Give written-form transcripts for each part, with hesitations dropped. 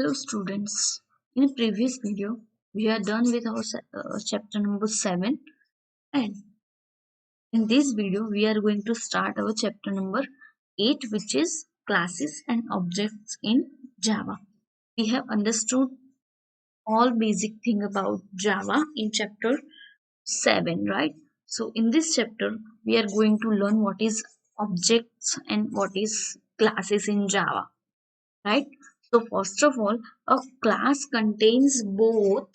Hello students, in a previous video we are done with our chapter number 7, and in this video we are going to start our chapter number 8, which is classes and objects in Java. We have understood all basic thing about Java in chapter 7, right? So in this chapter we are going to learn what is objects and what is classes in Java, right? So first of all, a class contains both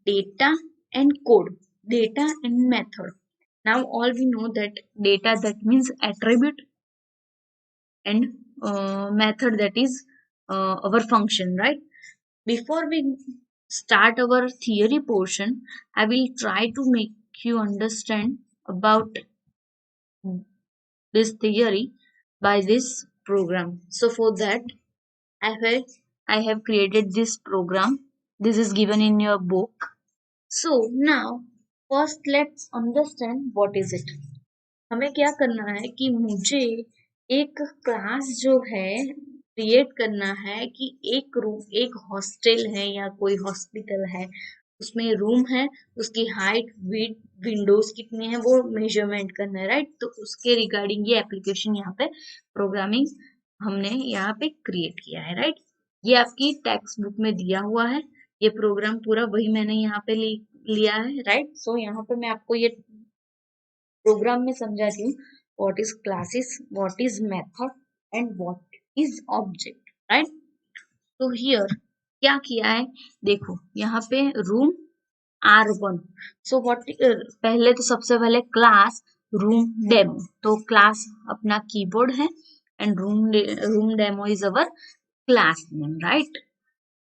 data and code, data and method. Now all we know that data, that means attribute, and method, that is our function, right? Before we start our theory portion, I will try to make you understand about this theory by this program. So for that I have created this program. This is given in your book. So now first let's understand what is it. हमें क्या करना है कि मुझे एक class जो है create करना है कि एक रूम, एक हॉस्टल है या कोई हॉस्पिटल है, उसमें रूम है, उसकी हाइट, विड्थ, विंडोज कितनी है वो मेजरमेंट करना है, राइट? तो उसके रिगार्डिंग ये एप्लीकेशन यहाँ पे प्रोग्रामिंग हमने यहाँ पे क्रिएट किया है, राइट? ये आपकी टेक्स्ट बुक में दिया हुआ है, ये प्रोग्राम पूरा वही मैंने यहाँ पे लिया है, राइट? सो यहाँ पे मैं आपको ये प्रोग्राम में समझाती हूँ what is classes, what is method and what is object, right? तो हियर क्या किया है, देखो यहाँ पे रूम R1. सो व्हाट, पहले तो सबसे पहले क्लास रूम डेमो, तो क्लास अपना कीबोर्ड है and room demo is our class name, right?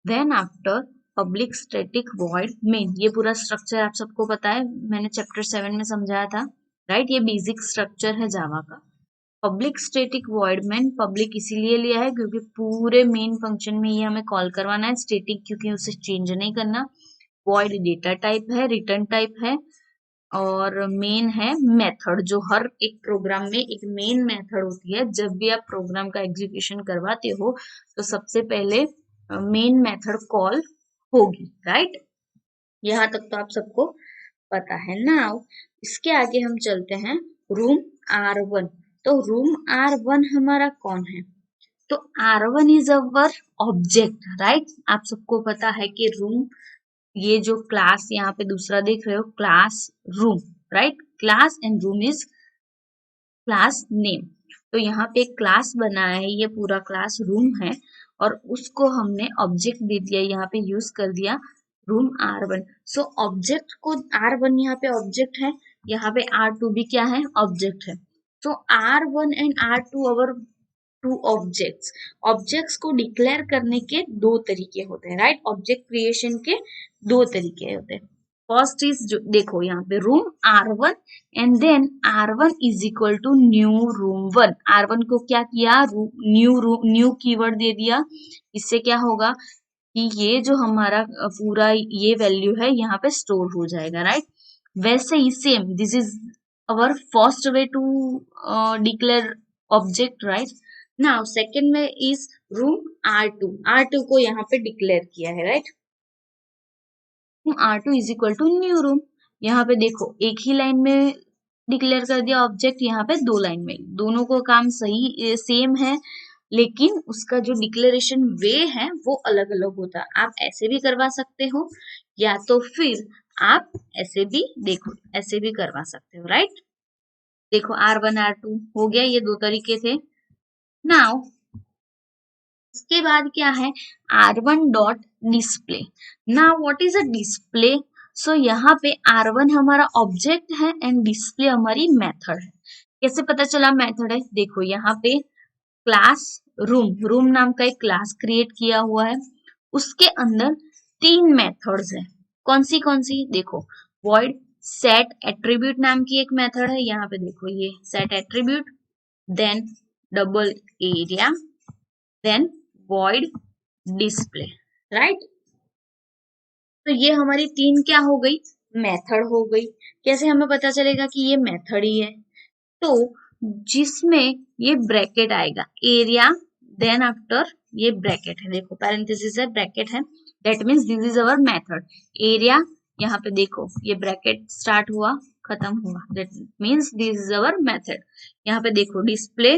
Then after public static void main, ये पूरा स्ट्रक्चर आप सबको पता है, मैंने चैप्टर 7 में समझाया था, राइट? ये बेसिक स्ट्रक्चर है जावा का। Public static void main public इसीलिए लिया है क्योंकि पूरे मेन फंक्शन में ये हमें कॉल करवाना है, स्टैटिक क्योंकि उसे चेंज नहीं करना, वॉइड डेटा टाइप है, रिटर्न टाइप है, और मेन है मेथड, जो हर एक प्रोग्राम में एक मेन मेथड होती है। जब भी आप प्रोग्राम का एग्जीक्यूशन करवाते हो तो सबसे पहले मेन मेथड कॉल होगी, राइट? यहाँ तक तो आप सबको पता है ना। इसके आगे हम चलते हैं रूम R1। तो रूम R1 हमारा कौन है? तो R1 is our object, right? आप सबको पता है कि रूम, ये जो क्लास यहाँ पे दूसरा देख रहे हो, class room, right? Class and room is class name. तो यहाँ पे एक क्लास बना है, ये पूरा क्लास रूम है और उसको हमने ऑब्जेक्ट दे दिया, यहाँ पे यूज कर दिया रूम R1। सो ऑब्जेक्ट को R1 यहाँ पे ऑब्जेक्ट है, यहाँ पे R2 भी क्या है, ऑब्जेक्ट है। तो R1 and R2 our two objects. Objects को डिक्लेयर करने के दो तरीके होते हैं, राइट? ऑब्जेक्ट क्रिएशन के दो तरीके होते हैं। फर्स्ट इज, जो देखो यहाँ पे room R1 and then R1 is equal to new room 1। R1 को क्या किया, न्यू कीवर्ड दे दिया। इससे क्या होगा कि ये जो हमारा पूरा ये वैल्यू है यहाँ पे स्टोर हो जाएगा, राइट? वैसे ही same, this is our first way to declare object, right? Now second में इज रूम R2 को यहाँ पे डिक्लेयर किया है, right? R2 is equal to new room. यहाँ पे देखो एक ही लाइन में डिक्लेयर कर दिया ऑब्जेक्ट, यहाँ पे दो लाइन में, दोनों को काम सही सेम है, लेकिन उसका जो डिक्लेरेशन वे है वो अलग अलग होता है। आप ऐसे भी करवा सकते हो या तो फिर आप ऐसे भी, देखो ऐसे भी करवा सकते हो, राइट? देखो R1 R2 हो गया, ये दो तरीके थे। नाउ इसके बाद क्या है, R1 dot display. Now what is a display? So यहाँ पे R1 हमारा ऑब्जेक्ट है एंड डिस्प्ले हमारी मेथड है। कैसे पता चला मेथड है? देखो यहाँ पे क्लास रूम नाम का एक क्लास क्रिएट किया हुआ है, उसके अंदर तीन मेथड्स है। कौन सी? देखो वॉइड सेट एट्रीब्यूट नाम की एक मेथड है, यहाँ पे देखो ये set attribute, then double area, then void display, right? तो ये हमारी तीन क्या हो गई, मेथड हो गई। कैसे हमें पता चलेगा कि ये मेथड ही है? तो जिसमें ये ब्रैकेट आएगा एरिया, देन आफ्टर ये ब्रैकेट है, देखो पैरेंथेसिस है, ब्रैकेट है, that means this is our method. Area यहाँ पे देखो ये ब्रैकेट स्टार्ट हुआ खत्म हुआ, that means this is our method. यहाँ पे देखो display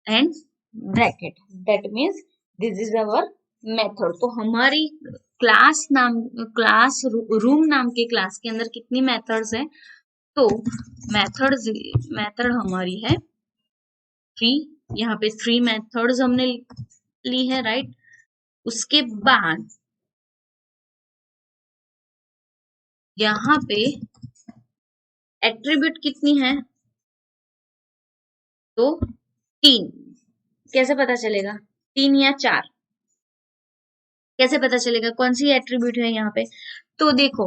and bracket, that means this is our method. तो हमारी क्लास रूम नाम के क्लास के अंदर कितनी मेथड्स है? तो मेथड हमारी है 3, यहाँ पे 3 मेथड्स हमने ली है, राइट। उसके बाद यहाँ पे एट्रीब्यूट कितनी है? तो 3। कैसे पता चलेगा 3 या 4? कैसे पता चलेगा कौन सी एट्रीब्यूट है यहाँ पे? तो देखो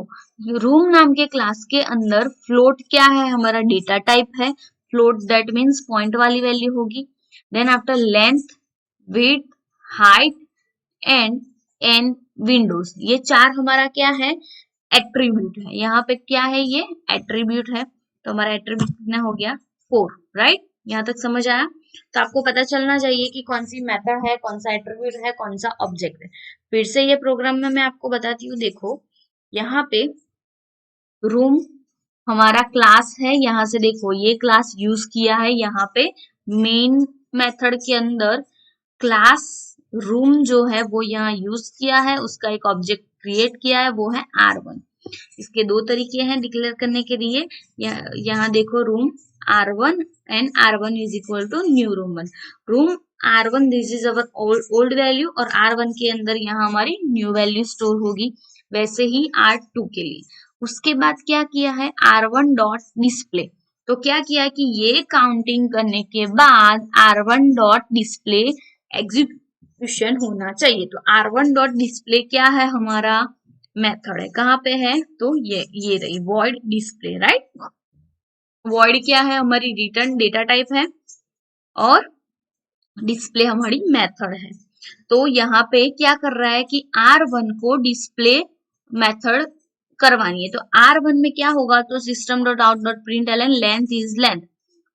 रूम नाम के क्लास के अंदर फ्लोट क्या है? हमारा डेटा टाइप है फ्लोट, दैट मीन्स पॉइंट वाली वैल्यू होगी। Then after length, width, height and N windows, ये 4 हमारा क्या है? एट्रीब्यूट है। यहाँ पे क्या है? ये एट्रीब्यूट है। तो हमारा एट्रीब्यूट कितना हो गया? 4, राइट। यहाँ तक समझ आया? तो आपको पता चलना चाहिए कि कौन सी मेथड है, कौन सा एट्रीब्यूट है, कौन सा ऑब्जेक्ट है। फिर से ये प्रोग्राम में मैं आपको बताती हूँ। देखो यहाँ पे रूम हमारा क्लास है, यहाँ से देखो ये क्लास यूज किया है। यहाँ पे मेन मेथड के अंदर क्लास रूम जो है वो यहाँ यूज किया है, उसका एक ऑब्जेक्ट क्रिएट किया है, वो है R1। इसके 2 तरीके हैं डिक्लेयर करने के लिए। यहाँ देखो room R1 and R1 is equal to new room 1। Room R1 this is our old value और R1 के अंदर यहाँ हमारी न्यू वैल्यू स्टोर होगी, वैसे ही R2 के लिए। उसके बाद क्या किया है? R1 dot display. तो क्या किया कि ये काउंटिंग करने के बाद R1 डॉट डिस्प्ले एग्जीक्यूशन होना चाहिए। तो R1 डॉट डिस्प्ले क्या है? हमारा मेथड है। कहाँ पे है? तो ये रही वॉइड डिस्प्ले, राइट। वॉइड क्या है? हमारी रिटर्न डेटा टाइप है और डिस्प्ले हमारी मेथड है। तो यहाँ पे क्या कर रहा है कि R1 को डिस्प्ले मेथड करवानी है। तो R1 में क्या होगा? तो system dot out dot print L length is length.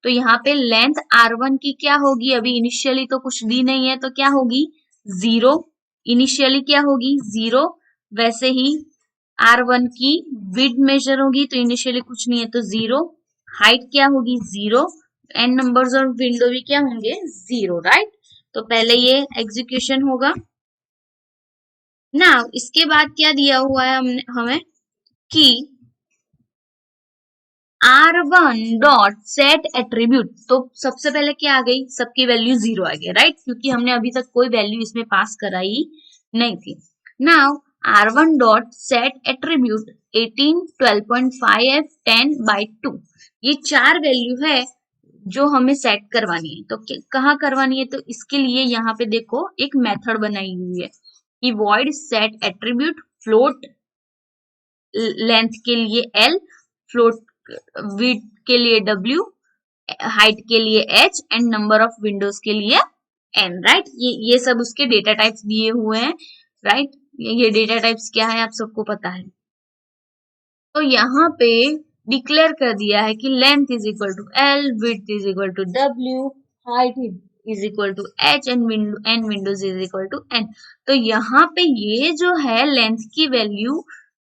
तो यहाँ पे लेंथ R1 की क्या होगी? अभी इनिशियली तो कुछ दी नहीं है, तो क्या होगी? 0। इनिशियली क्या होगी? 0। वैसे ही R1 की विड्थ मेजर होगी, तो इनिशियली कुछ नहीं है तो 0। हाइट क्या होगी? 0। एन नंबर्स और विंडो भी क्या होंगे? 0, राइट। तो पहले ये एग्जीक्यूशन होगा ना। इसके बाद क्या दिया हुआ है हमें कि R1 डॉट सेट एट्रीब्यूट। तो सबसे पहले क्या आ गई? सबकी वैल्यू 0 आ गई, राइट, क्योंकि हमने अभी तक कोई वैल्यू इसमें पास कराई नहीं थी। Now R1 dot set attribute 18, 12.5f, 10/2, ये 4 वैल्यू है जो हमें सेट करवानी है। तो कहाँ करवानी है? तो इसके लिए यहाँ पे देखो एक मेथड बनाई हुई है कि void set attribute float length के लिए L, फ्लोट विड्थ के लिए W, हाइट के लिए H and number of Windows के लिए N, राइट। ये सब उसके डेटा टाइप्स दिए हुए हैं, राइट। ये डेटा टाइप्स क्या है आप सबको पता है। तो यहाँ पे डिक्लेयर कर दिया है कि length is equal to L, width is equal to W, height is equal to H and windows is equal to N। तो यहाँ पे ये जो है लेंथ की वैल्यू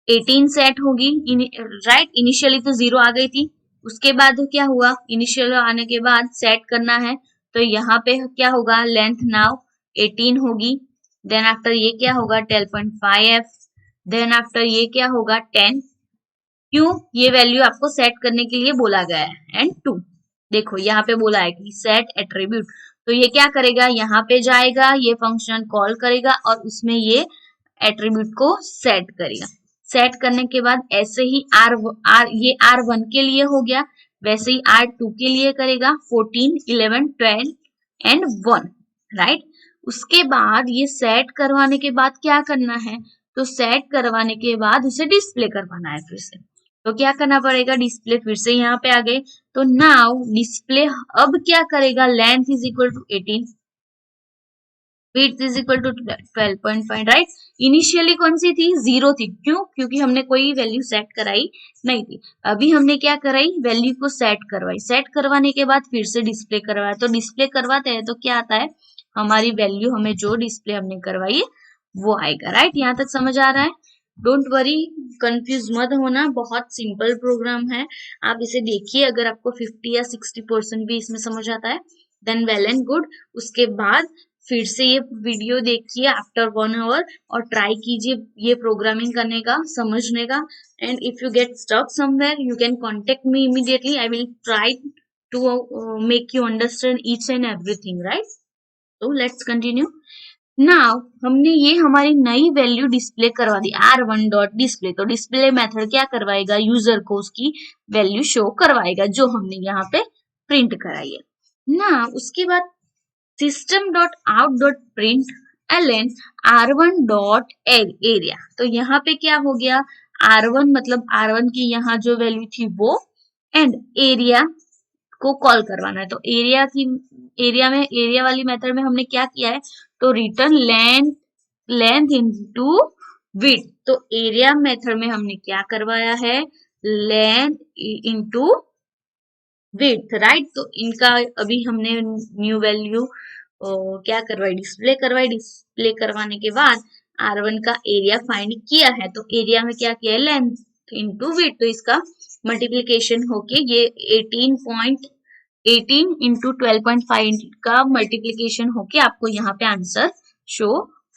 18 सेट होगी, राइट। इनिशियली तो 0 आ गई थी, उसके बाद क्या हुआ? इनिशियल आने के बाद सेट करना है, तो यहाँ पे क्या होगा? लेंथ नाउ 18 होगी। देन आफ्टर ये क्या होगा? 12.5f। देन आफ्टर ये क्या होगा? 10। क्यों? ये वैल्यू आपको सेट करने के लिए बोला गया है। एंड 2, देखो यहाँ पे बोला है कि सेट एट्रीब्यूट। तो ये क्या करेगा? यहाँ पे जाएगा, ये फंक्शन कॉल करेगा और उसमें ये एट्रीब्यूट को सेट करेगा। सेट करने के बाद ऐसे ही ये R1 के लिए हो गया, वैसे ही R2 के लिए करेगा 14, 11, 12 एंड 1, राइट। उसके बाद ये सेट करवाने के बाद क्या करना है? तो सेट करवाने के बाद उसे डिस्प्ले करवाना है फिर से। तो क्या करना पड़ेगा? डिस्प्ले फिर से यहाँ पे आ गए। तो नाउ डिस्प्ले अब क्या करेगा? Length is equal to 18, width is equal to 12.5, right. Initially कौन सी थी? 0 थी। क्यों? क्योंकि हमने कोई वैल्यू सेट कराई नहीं थी। अभी हमने क्या कराई? वैल्यू को सेट करवाई। सेट करवाने के बाद फिर से डिस्प्ले करवाया। तो डिस्प्ले करवाते हैं तो क्या आता है? हमारी वैल्यू हमें जो डिस्प्ले हमने करवाई है वो आएगा, राइट। यहाँ तक समझ आ रहा है? डोंट वरी, कंफ्यूज मत होना, बहुत सिंपल प्रोग्राम है। आप इसे देखिए, अगर आपको 50 या 60% भी इसमें समझ आता है देन वेल एंड गुड। उसके बाद फिर से ये वीडियो देखिए आफ्टर 1 आवर और ट्राई कीजिए ये प्रोग्रामिंग करने का, समझने का। And if you get stuck somewhere you can contact me immediately, I will try to make you understand each and everything, right. तो लेट्स कंटिन्यू। नाउ हमने ये हमारी नई वैल्यू डिस्प्ले करवा दी R1 डॉट डिस्प्ले। तो डिस्प्ले मेथड क्या करवाएगा, यूजर को उसकी वैल्यू शो करवाएगा जो हमने यहाँ पे प्रिंट कराई है ना। उसके बाद system dot out dot print LN R1 dot area. तो यहाँ पे क्या हो गया, R1 मतलब R1 की यहाँ जो वैल्यू थी वो, एंड एरिया को कॉल करवाना है। तो एरिया वाली मेथड में हमने क्या किया है, तो रिटर्न लेंथ इनटू विड्थ। तो एरिया मेथड में हमने क्या करवाया है, लेंथ इनटू विड्थ, राइट। तो इनका अभी हमने न्यू वैल्यू क्या करवाई, डिस्प्ले करवाई। डिस्प्ले करवाने के बाद R1 का एरिया फाइंड किया है। तो एरिया में क्या किया है, लेंथ इनटू विड्थ। तो इसका मल्टीप्लीकेशन होके ये 18 इंटू 12.5 का मल्टीप्लीकेशन होके आपको यहाँ पे आंसर शो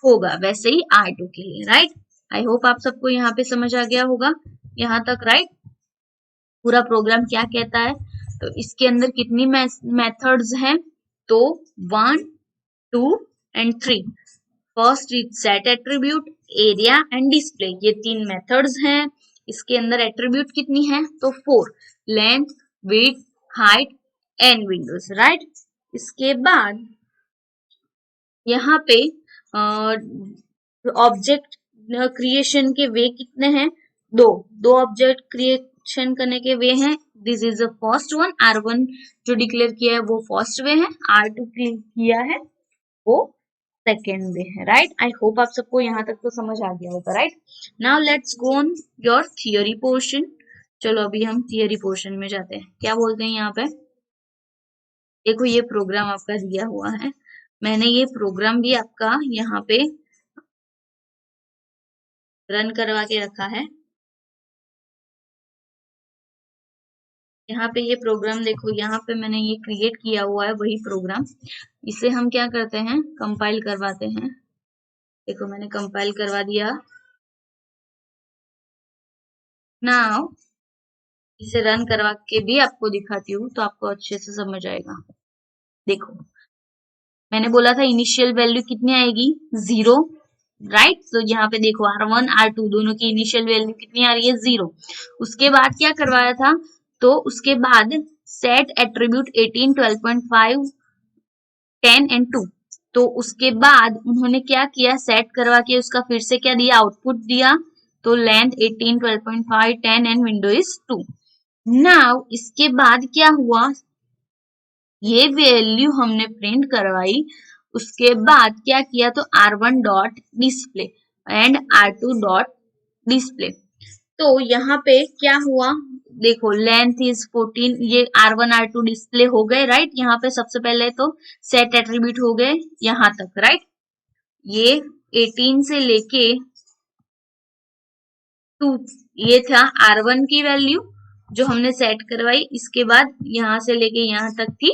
होगा। वैसे ही R2 के लिए, राइट। आई होप आप सबको यहाँ पे समझ आ गया होगा यहाँ तक, राइट। पूरा प्रोग्राम क्या कहता है, तो इसके अंदर कितनी मेथड्स हैं, तो 1, 2 and 3। First is set attribute, area and display, ये 3 मेथड्स हैं। इसके अंदर एट्रीब्यूट कितनी है, तो 4, length, width, height and Windows, right. इसके बाद यहाँ पे ऑब्जेक्ट क्रिएशन के वे कितने हैं, दो ऑब्जेक्ट क्रिएशन करने के वे हैं। This is the first one, R1 जो डिक्लेयर किया है वो फर्स्ट वे है, R2 किया है वो सेकेंड वे है, राइट। आई होप आप सबको यहाँ तक तो समझ आ गया होगा, right. Now let's go on your theory portion. चलो अभी हम थियोरी पोर्शन में जाते हैं। क्या बोलते हैं यहाँ पे, देखो ये प्रोग्राम आपका दिया हुआ है, मैंने ये प्रोग्राम भी आपका यहाँ पे रन करवा के रखा है। यहाँ पे ये प्रोग्राम देखो, यहाँ पे मैंने ये क्रिएट किया हुआ है वही प्रोग्राम। इसे हम क्या करते हैं, कंपाइल करवाते हैं। देखो मैंने कंपाइल करवा दिया। नाउ इसे रन करवा के भी आपको दिखाती हूँ तो आपको अच्छे से समझ आएगा। देखो मैंने बोला था इनिशियल वैल्यू कितनी आएगी, 0, राइट। तो यहाँ पे देखो R1 R2 दोनों की इनिशियल वैल्यू कितनी आ रही है, 0। उसके बाद क्या करवाया था, तो उसके बाद सेट एट्रीब्यूट 18, 12.5, 10 एंड 2। तो उसके बाद उन्होंने क्या किया, सेट करवा के उसका फिर से क्या दिया, आउटपुट दिया। तो length 18, 12.5, 10 and window is 2। Now इसके बाद क्या हुआ, ये वैल्यू हमने प्रिंट करवाई। उसके बाद क्या किया, तो R1 dot display and R2 dot display. तो यहाँ पे क्या हुआ, देखो लेंथ इज 14, ये R1 R2 डिस्प्ले हो गए, राइट। यहाँ पे सबसे पहले तो सेट एट्रीब्यूट हो गए यहाँ तक, राइट। ये 18 से लेके 2, ये था R1 की वैल्यू जो हमने सेट करवाई। इसके बाद यहाँ से लेके यहाँ तक थी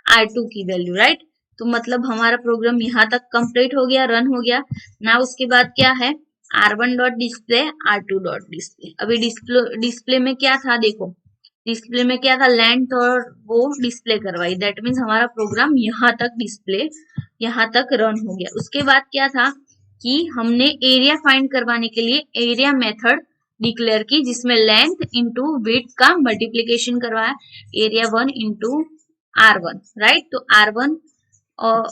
R2 की वैल्यू, राइट। तो मतलब हमारा प्रोग्राम यहाँ तक कंप्लीट हो गया, रन हो गया ना। उसके बाद क्या है, R1 dot display, R2 dot display. अभी डिस्प्ले में क्या था, देखो डिस्प्ले में क्या था, लेंथ और वो डिस्प्ले करवाई। दैट मीन्स हमारा प्रोग्राम यहाँ तक डिस्प्ले, यहाँ तक रन हो गया। उसके बाद क्या था कि हमने एरिया फाइंड करवाने के लिए एरिया मेथड डिक्लेयर की, जिसमें लेंथ इंटू विड्थ का मल्टीप्लीकेशन करवाया, एरिया 1 इंटू R1, राइट। तो R1 और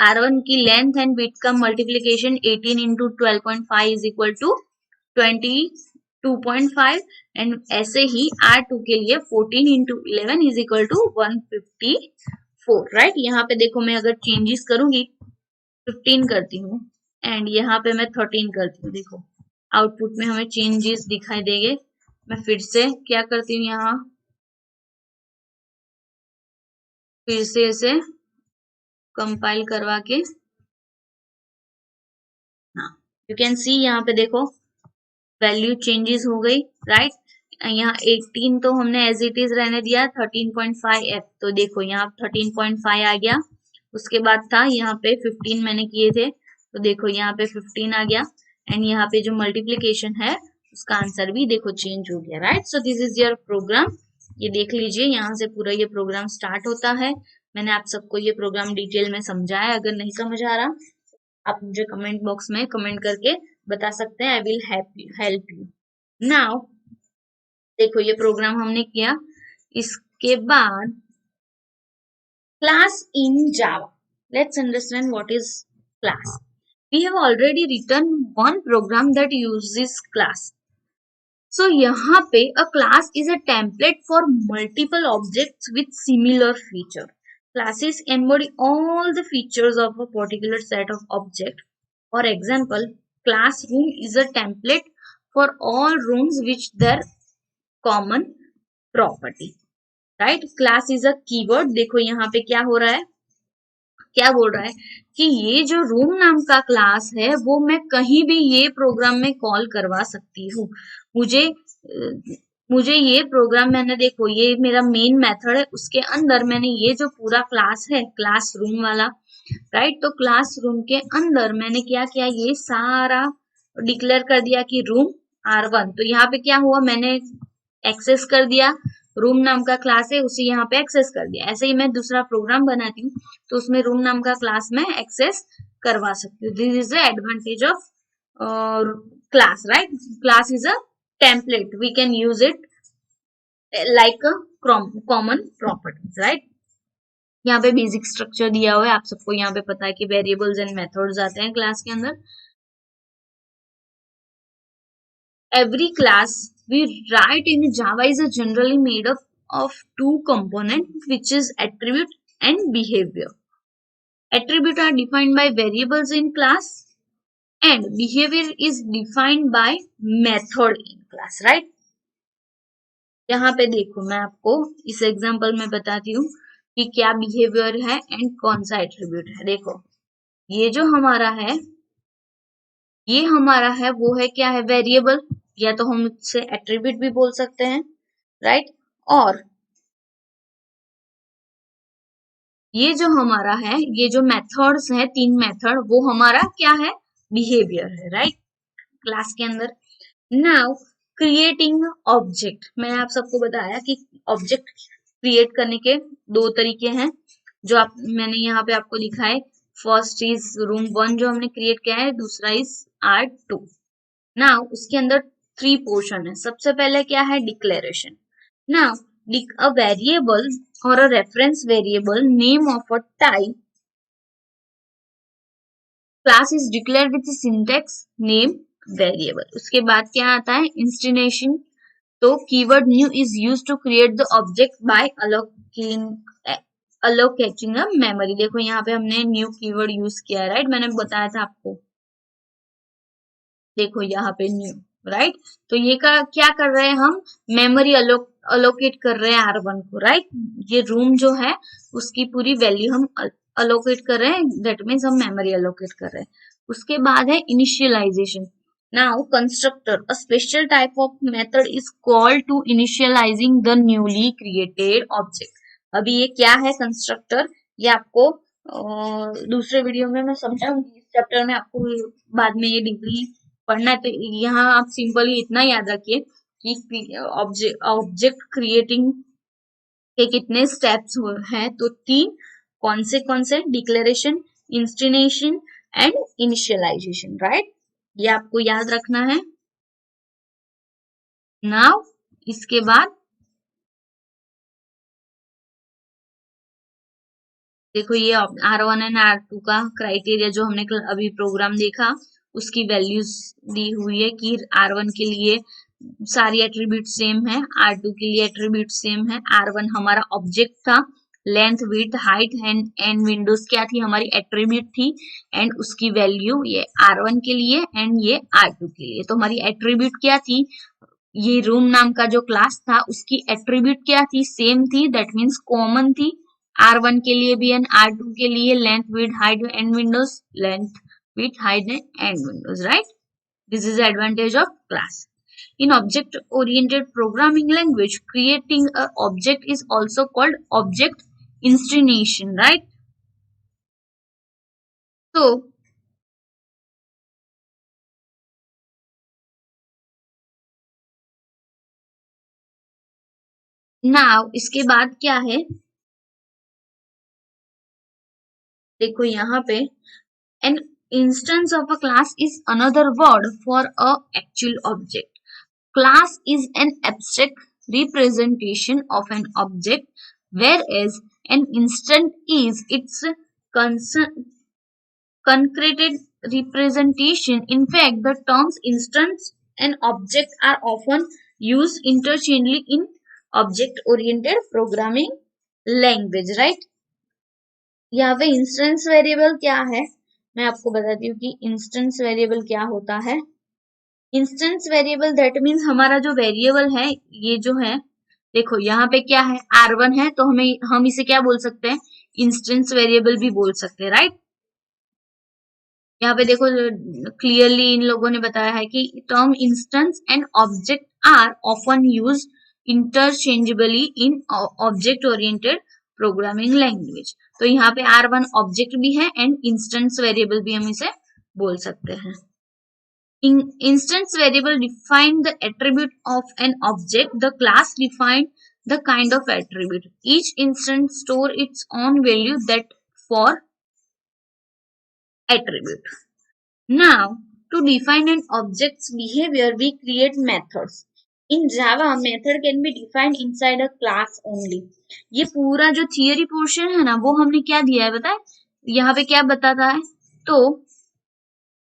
R1 की लेंथ एंड विड्थ का multiplication 18 into 12.5 is equal to 22.5 and ऐसे ही R2 के लिए 14 into 11 is equal to 154, right. यहाँ पे देखो मैं अगर चेंजेस करूंगी 15 करती हूँ एंड यहाँ पे मैं 13 करती हूँ, देखो आउटपुट में हमें चेंजेस दिखाई देंगे। मैं फिर से क्या करती हूँ, यहाँ फिर से ऐसे कंपाइल करवा के, हाँ यू कैन सी यहाँ पे देखो वैल्यू चेंजेस हो गई, राइट। यहाँ 18 तो हमने एज इट इज रहने दिया, 13.5 एफ, तो देखो यहाँ 13.5 आ गया। उसके बाद था यहाँ पे 15 मैंने किए थे, तो देखो यहाँ पे 15 आ गया। एंड यहाँ पे जो मल्टीप्लीकेशन है उसका आंसर भी देखो चेंज हो गया, right. So this is your program, ये देख लीजिए, यहाँ से पूरा ये प्रोग्राम स्टार्ट होता है। मैंने आप सबको ये प्रोग्राम डिटेल में समझाया, अगर नहीं समझ आ रहा आप मुझे कमेंट बॉक्स में कमेंट करके बता सकते हैं, I will help you. Now देखो ये प्रोग्राम हमने किया, इसके बाद class in Java. Let's understand what is class. We have already written one program that uses class. So यहाँ पे a class is a template for multiple objects with similar feature. Classes embody all the features of a particular set of object. For example, classroom is a template for all rooms which their common property. Right, class is a keyword. देखो यहाँ पे क्या हो रहा है, क्या बोल रहा है कि ये जो रूम नाम का क्लास है वो मैं कहीं भी ये प्रोग्राम में कॉल करवा सकती हूँ। मुझे ये प्रोग्राम, मैंने देखो ये मेरा मेन मेथड है, उसके अंदर मैंने ये जो पूरा क्लास है क्लास रूम वाला, राइट, तो क्लास रूम के अंदर मैंने क्या किया, ये सारा डिक्लेयर कर दिया कि रूम R1। तो यहाँ पे क्या हुआ, मैंने एक्सेस कर दिया, रूम नाम का क्लास है उसे यहाँ पे एक्सेस कर दिया। ऐसे ही मैं दूसरा प्रोग्राम बनाती हूँ तो उसमें रूम नाम का क्लास में एक्सेस करवा सकती हूँ। This is the advantage of class, right. Class is a template, we can use it like a common properties, right. यहाँ पे बेसिक स्ट्रक्चर दिया हुआ है, आप सबको यहाँ पे पता है कि वेरिएबल्स एंड मेथड्स आते हैं क्लास के अंदर। Every class we write in Java is generally made up of two components, which is attribute and behavior. Attribute are defined by variables in class and behavior is defined by method in class, right? यहाँ पे देखो मैं आपको इस example में बताती हूँ कि क्या बिहेवियर है एंड कौन सा एट्रीब्यूट है। देखो ये जो हमारा है, ये हमारा है वो है क्या है, वेरिएबल, या तो हम इससे एट्रीब्यूट भी बोल सकते हैं, राइट। और ये जो हमारा है, ये जो मेथड्स है, 3 मेथड, वो हमारा क्या है, बिहेवियर है, राइट, क्लास के अंदर। नाउ क्रिएटिंग ऑब्जेक्ट, मैंने आप सबको बताया कि ऑब्जेक्ट क्रिएट करने के 2 तरीके हैं जो मैंने यहाँ पे आपको दिखाए। फर्स्ट इज रूम 1 जो हमने क्रिएट किया है, दूसरा इज R2। नाउ उसके अंदर 3 पोर्शन है। सबसे पहले क्या है, declaration. Now a variable or a reference variable name of a type class is declared with the syntax name variable। उसके बाद क्या आता है, इंस्टिनेशन। तो keyword new is used to create the object by allocating a memory। देखो यहाँ पे हमने न्यू कीवर्ड यूज किया है, राइट, मैंने बताया था आपको। देखो यहाँ पे न्यू, राइट, तो ये क्या कर रहे हैं हम, मेमोरी अलोकेट कर रहे हैं R1 को, राइट। ये रूम जो है उसकी पूरी वैल्यू हम अलोकेट कर रहे हैं, दैट मीन्स हम मेमोरी अलोकेट कर रहे हैं। उसके बाद है initialization. Now constructor, a special type of method is called to initializing the newly created object. अभी ये क्या है कंस्ट्रक्टर, ये आपको दूसरे वीडियो में मैं समझाऊंगी। इस चैप्टर में आपको बाद में ये डीपली पढ़ना है, तो यहाँ आप सिंपली इतना याद रखिए कि ऑब्जेक्ट क्रिएटिंग के कितने स्टेप्स हैं, तो 3। कौन से, डिक्लेरेशन, इंस्टिनेशन एंड इनिशियलाइजेशन, राइट, ये आपको याद रखना है। नाउ इसके बाद देखो ये R1 एंड R2 का क्राइटेरिया जो हमने अभी प्रोग्राम देखा, उसकी वैल्यूज दी हुई है कि R1 के लिए सारी एट्रीब्यूट सेम है, R2 के लिए एट्रीब्यूट सेम है। R1 हमारा ऑब्जेक्ट था, length, width, height and Windows क्या थी, हमारी एट्रीब्यूट थी, एंड उसकी वैल्यू ये R1 के लिए एंड ये R2 के लिए। तो हमारी एट्रीब्यूट क्या थी, ये रूम नाम का जो क्लास था उसकी एट्रीब्यूट क्या थी, सेम थी, दैट मीन्स कॉमन थी। R1 के लिए भी एंड R2 के लिए length width height and Windows, length width height and Windows, right. This is the advantage of class. In object-oriented programming language, creating an object is also called object instantiation, right? So, now इसके बाद क्या है, देखो यहाँ पे an instance of a class is another word for a actual object. Class is an abstract representation of an object, whereas an instance is its concrete representation. In fact, the terms instance and object are often used interchangeably in object-oriented programming language, right? यहाँ पे instance variable क्या है, मैं आपको बताती हूँ कि instance variable क्या होता है. इंस्टेंस वेरिएबल दैट मीन्स हमारा जो वेरिएबल है, ये जो है, देखो यहाँ पे क्या है, R1 है, तो हम इसे क्या बोल सकते हैं, इंस्टेंस वेरिएबल भी बोल सकते हैं, राइट. यहाँ पे देखो क्लियरली इन लोगों ने बताया है कि term instance and object are often use interchangeably in object oriented programming language. तो यहाँ पे R1 ऑब्जेक्ट भी है एंड इंस्टेंस वेरिएबल भी हम इसे बोल सकते हैं. Instance variable define the attribute of an object. The class define the kind of attribute. Each instance store its own value that for attribute. Now, to define an object's behavior, we create methods. In Java, method can be defined inside a class only. ये पूरा जो theory portion है ना, वो हमने क्या दिया है बताए, यहाँ पे क्या बताता है, तो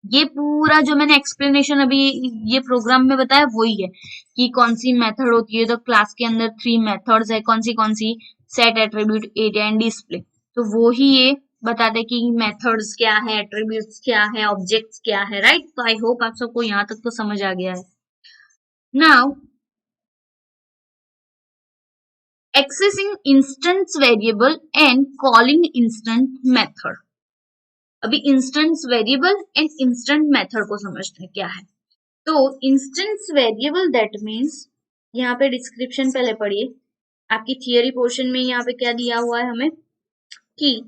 ये पूरा जो मैंने एक्सप्लेनेशन अभी ये प्रोग्राम में बताया वही है कि कौन सी मेथड होती है. तो क्लास के अंदर 3 मेथड्स है, कौन सी set, attribute, area and display. तो वो ही ये बताते कि मेथड्स क्या है, एट्रीब्यूट्स क्या है, ऑब्जेक्ट्स क्या है, राइट. तो आई होप आप सबको यहाँ तक तो समझ आ गया है. Now accessing instance variable and calling instant method. अभी instance variable and instant method को समझते हैं क्या है. तो इंस्टेंस वेरिएबल दैट मीन्स, यहाँ पे डिस्क्रिप्शन पहले पढ़िए, आपकी थियरी पोर्शन में यहाँ पे क्या दिया हुआ है हमें कि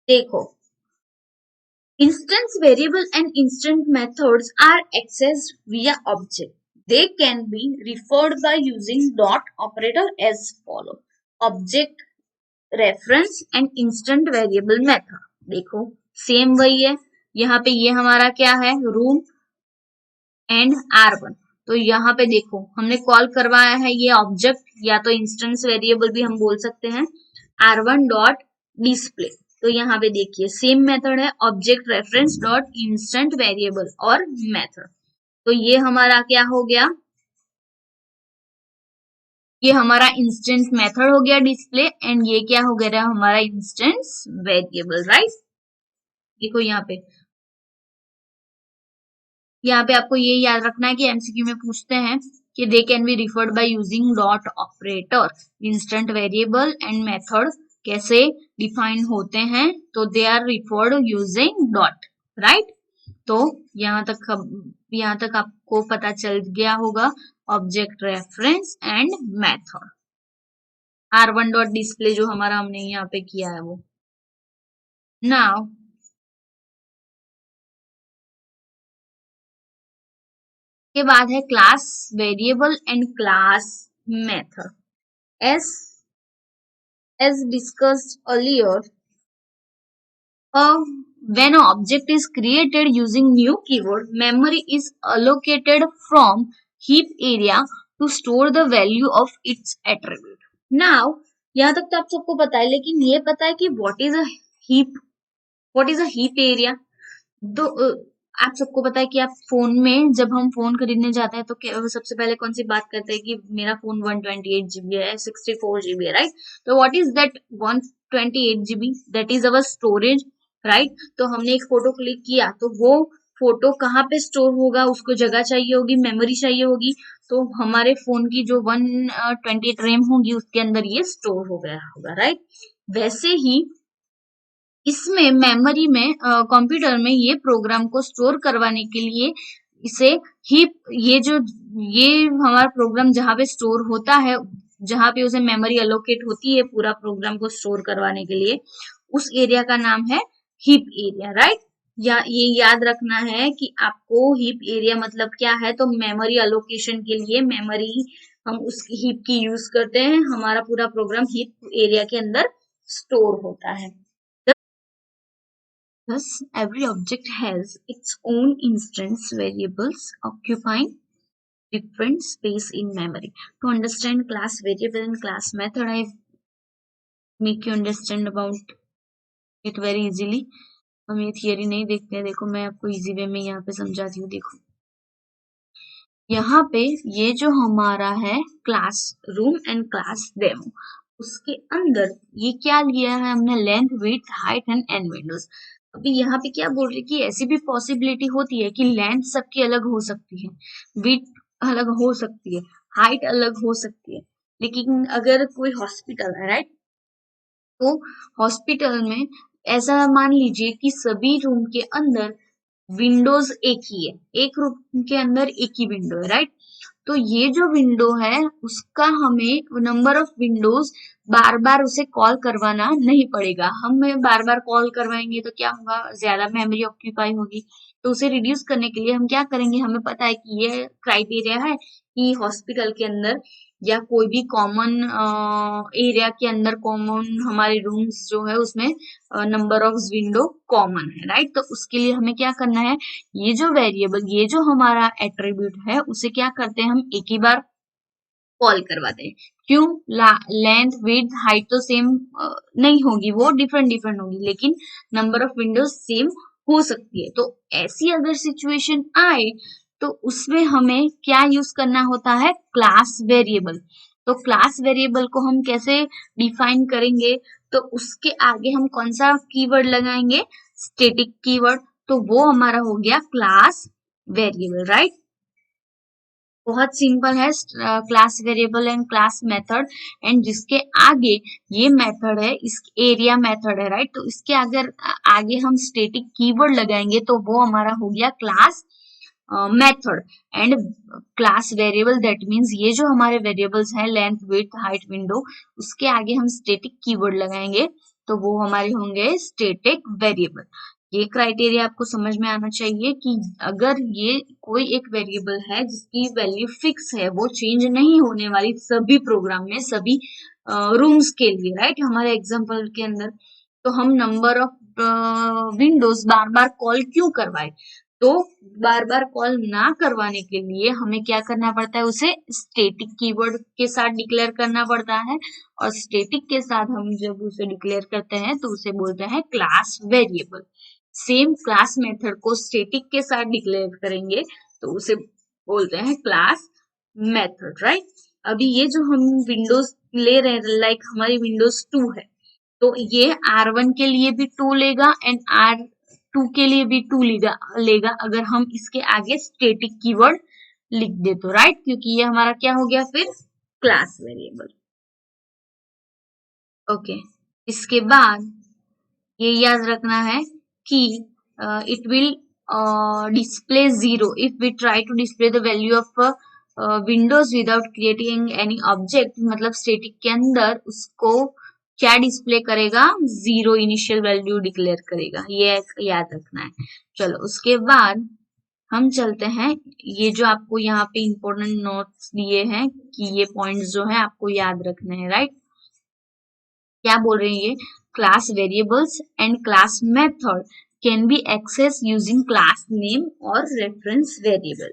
देखो, instance variable and instant methods are accessed via object. They can be referred by using dot operator as follow. Object reference and instant variable method. देखो सेम वही है, यहाँ पे ये हमारा क्या है, रूम एंड R1. तो यहाँ पे देखो हमने कॉल करवाया है ये ऑब्जेक्ट, या तो इंस्टेंस वेरिएबल भी हम बोल सकते हैं, R1 डॉट डिस्प्ले. तो यहाँ पे देखिए सेम मेथड है, object reference dot instant variable और मेथड. तो ये हमारा क्या हो गया, ये हमारा इंस्टेंस मेथड हो गया डिस्प्ले, एंड ये क्या हो गया हमारा इंस्टेंस वेरिएबल, राइट. देखो यहाँ पे आपको ये याद रखना है कि एमसीक्यू में पूछते हैं कि they can be referred by using dot operator. Instant variable and method कैसे डिफाइन होते हैं, तो they are referred using dot, right. तो यहाँ तक आपको पता चल गया होगा object reference and method. R1 dot display जो हमारा हमने यहाँ पे किया है वो. नाउ के बाद है class variable and class method. as discussed earlier, when an object is created using new keyword, memory is allocated from heap area to store the value of its attribute. Now यहाँ तक तो आप सबको पता है, लेकिन ये पता है कि what is a heap area. तो आप सबको पता है कि आप फोन में, जब हम फोन खरीदने जाते हैं तो सबसे पहले कौन सी बात करते हैं कि मेरा फोन 128 GB है, 64 GB है, राइट. तो what is that 128 GB, that is our storage, right. तो हमने एक फोटो क्लिक किया तो वो फोटो कहाँ पे स्टोर होगा, उसको जगह चाहिए होगी, मेमोरी चाहिए होगी, तो हमारे फोन की जो 128 रैम होगी उसके अंदर ये स्टोर हो गया होगा, राइट। वैसे ही इसमें मेमोरी में कंप्यूटर में ये प्रोग्राम को स्टोर करवाने के लिए इसे हीप, ये हमारा प्रोग्राम जहाँ पे स्टोर होता है, जहाँ पे उसे मेमोरी अलोकेट होती है पूरा प्रोग्राम को स्टोर करवाने के लिए, उस एरिया का नाम है हीप एरिया, राइट। या ये याद रखना है कि आपको हीप एरिया मतलब क्या है, तो मेमोरी अलोकेशन के लिए मेमोरी हम उस हीप की यूज करते हैं, हमारा पूरा प्रोग्राम हीप एरिया के अंदर स्टोर होता है। Thus, every object has its own instance variables occupying different space in memory. To understand class variable and class method, I make you understand about it very easily. हम ये theory नहीं देखते हैं, देखो मैं आपको इजी वे में यहाँ पे समझाती हूँ। देखो यहाँ पे ये जो हमारा है class room and class demo, उसके अंदर ये क्या लिया है हमने, length, width, height and N windows. अभी यहाँ पे क्या बोल रही कि ऐसी भी पॉसिबिलिटी होती है कि लेंथ सबकी अलग हो सकती है, विड्थ अलग हो सकती है, हाइट अलग हो सकती है। लेकिन अगर कोई हॉस्पिटल है, राइट, तो हॉस्पिटल में ऐसा मान लीजिए कि सभी रूम के अंदर विंडोज एक ही है, एक रूम के अंदर एक ही विंडो है, राइट। तो ये जो विंडो है उसका हमें नंबर ऑफ विंडोज बार बार उसे कॉल करवाना नहीं पड़ेगा। हमें बार बार कॉल करवाएंगे तो क्या होगा, ज्यादा मेमोरी ऑक्यूपाई होगी। तो उसे रिड्यूस करने के लिए हम क्या करेंगे, हमें पता है कि ये क्राइटेरिया है कि हॉस्पिटल के अंदर या कोई भी कॉमन एरिया के अंदर, कॉमन हमारे रूम्स जो है उसमें नंबर ऑफ विंडो कॉमन है, राइट। तो उसके लिए हमें क्या करना है, ये जो वेरिएबल, ये जो हमारा एट्रीब्यूट है उसे क्या करते हैं, हम एक ही बार कॉल करवाते हैं। क्यों, लेंथ, विड्थ, हाइट तो सेम नहीं होगी, वो डिफरेंट डिफरेंट होगी, लेकिन नंबर ऑफ विंडोज सेम हो सकती है। तो ऐसी अगर सिचुएशन आए तो उसमें हमें क्या यूज करना होता है, क्लास वेरिएबल। तो क्लास वेरिएबल को हम कैसे डिफाइन करेंगे, तो उसके आगे हम कौन सा कीवर्ड लगाएंगे, स्टैटिक कीवर्ड। तो वो हमारा हो गया क्लास वेरिएबल, राइट। बहुत सिंपल है, class variable and class method, and जिसके आगे ये मेथड है, इस एरिया मेथड है, राइट। तो इसके अगर आगे हम स्टैटिक कीवर्ड लगाएंगे तो वो हमारा हो गया class method and class variable. That means ये जो हमारे वेरिएबल्स हैं, लेंथ, विड्थ, हाइट, विंडो, उसके आगे हम स्टैटिक कीवर्ड लगाएंगे तो वो हमारे होंगे स्टैटिक वेरिएबल। ये क्राइटेरिया आपको समझ में आना चाहिए कि अगर ये कोई एक वेरिएबल है जिसकी वैल्यू फिक्स है, वो चेंज नहीं होने वाली सभी प्रोग्राम में, सभी रूम्स के लिए, राइट, हमारे एग्जांपल के अंदर, तो हम number of Windows bar bar call क्यों करवाए। तो बार बार कॉल ना करवाने के लिए हमें क्या करना पड़ता है, उसे स्टैटिक कीवर्ड के साथ डिक्लेयर करना पड़ता है, और स्टैटिक के साथ हम जब उसे डिक्लेयर करते हैं तो उसे बोलते हैं class variable. Same class method को स्टैटिक के साथ डिक्लेयर करेंगे तो उसे बोलते हैं क्लास मेथड, राइट। अभी ये जो हम विंडोज ले रहे हैं, लाइक हमारी विंडोज 2 है, तो ये R1 के लिए भी 2 लेगा एंड R2 के लिए भी 2 लेगा अगर हम इसके आगे स्टैटिक कीवर्ड लिख दे तो, राइट, क्योंकि ये हमारा क्या हो गया फिर, क्लास वेरिएबल। ओके, इसके बाद ये याद रखना है कि it will display 0 if we try to display the value of windows without creating any object. मतलब स्टैटिक के अंदर उसको क्या डिस्प्ले करेगा, 0 इनिशियल वैल्यू डिक्लेयर करेगा, ये याद रखना है। चलो उसके बाद हम चलते हैं, ये जो आपको यहाँ पे इंपॉर्टेंट नोट्स दिए हैं कि ये पॉइंट्स जो है आपको याद रखने हैं, राइट। क्या बोल रही है ये, class variables and class method can be access using class name और रेफरेंस वेरिएबल।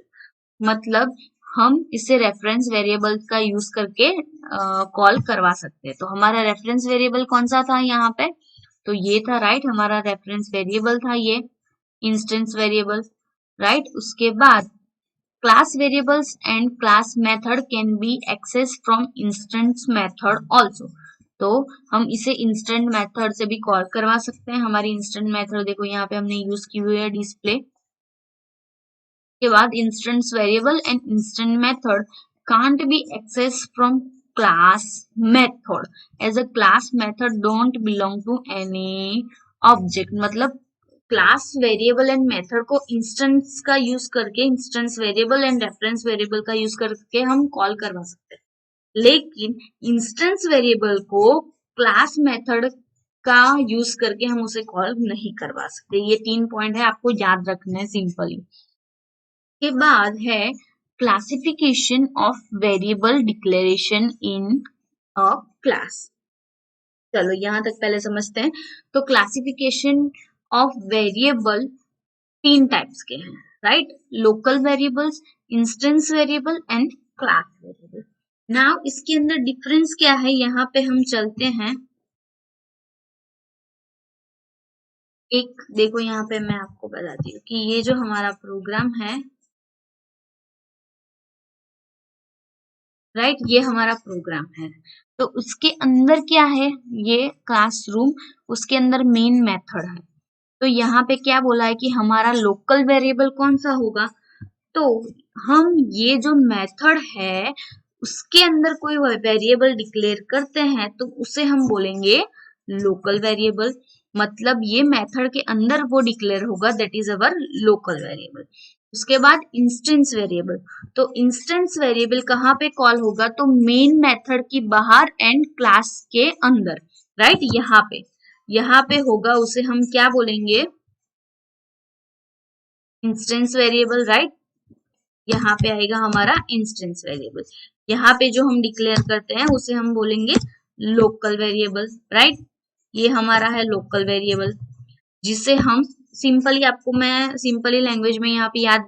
मतलब हम इसे रेफरेंस वेरिएबल का यूज करके कॉल करवा सकते हैं। तो हमारा रेफरेंस वेरिएबल कौन सा था यहाँ पे, तो ये था, राइट, हमारा रेफरेंस वेरिएबल था ये इंस्टेंस वेरिएबल, राइट। उसके बाद class variables and class method can be access from instance method also. तो हम इसे इंस्टेंट मेथड से भी कॉल करवा सकते हैं। हमारी इंस्टेंट मेथड देखो यहाँ पे हमने यूज की हुई है डिस्प्ले, के बाद instance variable and instant method can't be accessed from class method as a class method don't belong to any object. मतलब क्लास वेरिएबल एंड मेथड को इंस्टेंस का यूज करके, instance variable and reference variable का use करके हम call करवा सकते हैं, लेकिन इंस्टेंस वेरिएबल को क्लास मेथड का यूज करके हम उसे कॉल नहीं करवा सकते। ये 3 पॉइंट है, आपको याद रखना है सिंपली। के बाद है classification of variable declaration in a class. चलो यहां तक पहले समझते हैं। तो क्लासिफिकेशन ऑफ वेरिएबल 3 टाइप्स के हैं, right? Local variables, instance variable and class variable. Now इसके अंदर डिफरेंस क्या है, यहाँ पे हम चलते हैं। एक देखो यहाँ पे मैं आपको बताती हूँ कि ये जो हमारा प्रोग्राम है, राइट, ये हमारा प्रोग्राम है। तो उसके अंदर क्या है, ये क्लासरूम, उसके अंदर मेन मेथड है। तो यहाँ पे क्या बोला है कि हमारा लोकल वेरिएबल कौन सा होगा, तो हम ये जो मेथड है उसके अंदर कोई वेरिएबल डिक्लेयर करते हैं तो उसे हम बोलेंगे लोकल वेरिएबल। मतलब ये मेथड के अंदर वो डिक्लेयर होगा, that is our local variable. उसके बाद इंस्टेंस वेरिएबल, तो इंस्टेंस वेरिएबल कहाँ पे कॉल होगा, तो मेन मेथड की बाहर एंड क्लास के अंदर, राइट? यहाँ पे होगा, उसे हम क्या बोलेंगे, इंस्टेंस वेरिएबल, राइट? यहाँ पे आएगा हमारा इंस्टेंस वेरिएबल। यहाँ पे जो हम डिक्लेयर करते हैं उसे हम बोलेंगे लोकल वेरिएबल, राइट? ये हमारा है लोकल वेरिएबल, जिसे हम सिंपली, आपको मैं सिंपली लैंग्वेज में यहाँ पे याद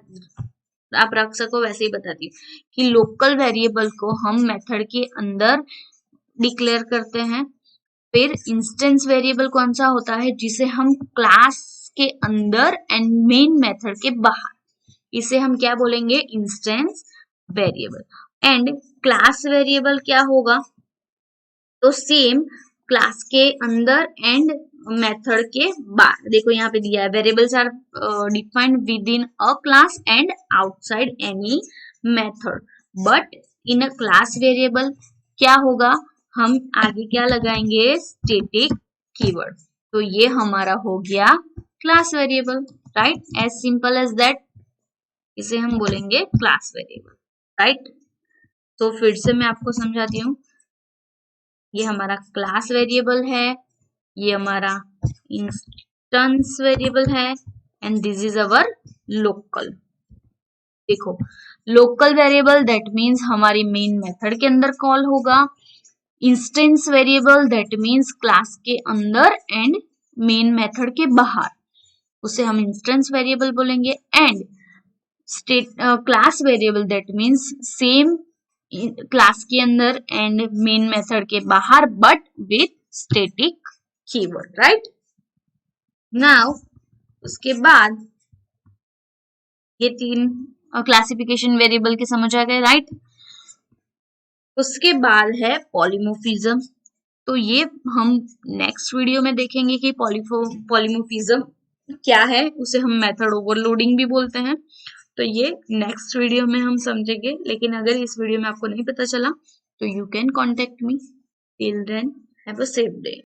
आप रख सको वैसे ही बताती हूँ कि लोकल वेरिएबल को हम मेथड के अंदर डिक्लेयर करते हैं। फिर इंस्टेंस वेरिएबल कौन सा होता है, जिसे हम क्लास के अंदर एंड मेन मेथड के बाहर, इसे हम क्या बोलेंगे, instance variable. And class variable क्या होगा, तो सेम क्लास के अंदर एंड मेथड के बाहर। देखो यहाँ पे दिया है, variables are defined with in a class and outside any method, but in a class variable क्या होगा, हम आगे क्या लगाएंगे, स्टैटिक कीवर्ड। तो ये हमारा हो गया class variable, right? As simple as that, इसे हम बोलेंगे क्लास वेरिएबल, राइट? तो फिर से मैं आपको समझाती हूँ, ये हमारा क्लास वेरिएबल है, ये हमारा इंस्टेंस वेरिएबल है, and this is our local. देखो, लोकल वेरिएबल दैट मीन्स हमारी मेन मेथड के अंदर कॉल होगा। Instance variable that means class के अंदर एंड मेन मेथड के बाहर, उसे हम इंस्टेंस वेरिएबल बोलेंगे। And class variable that means same class के अंदर एंड मेन मेथड के बाहर, but with static keyword, right? Now उसके बाद ये 3 क्लासिफिकेशन वेरिएबल के समझ आ गए, राइट? उसके बाद है पॉलीमोर्फिज्म। तो ये हम नेक्स्ट वीडियो में देखेंगे कि पॉलीमोर्फिज्म क्या है, उसे हम मेथड ओवरलोडिंग भी बोलते हैं। तो ये नेक्स्ट वीडियो में हम समझेंगे, लेकिन अगर इस वीडियो में आपको नहीं पता चला तो you can contact me. Till then have a safe day.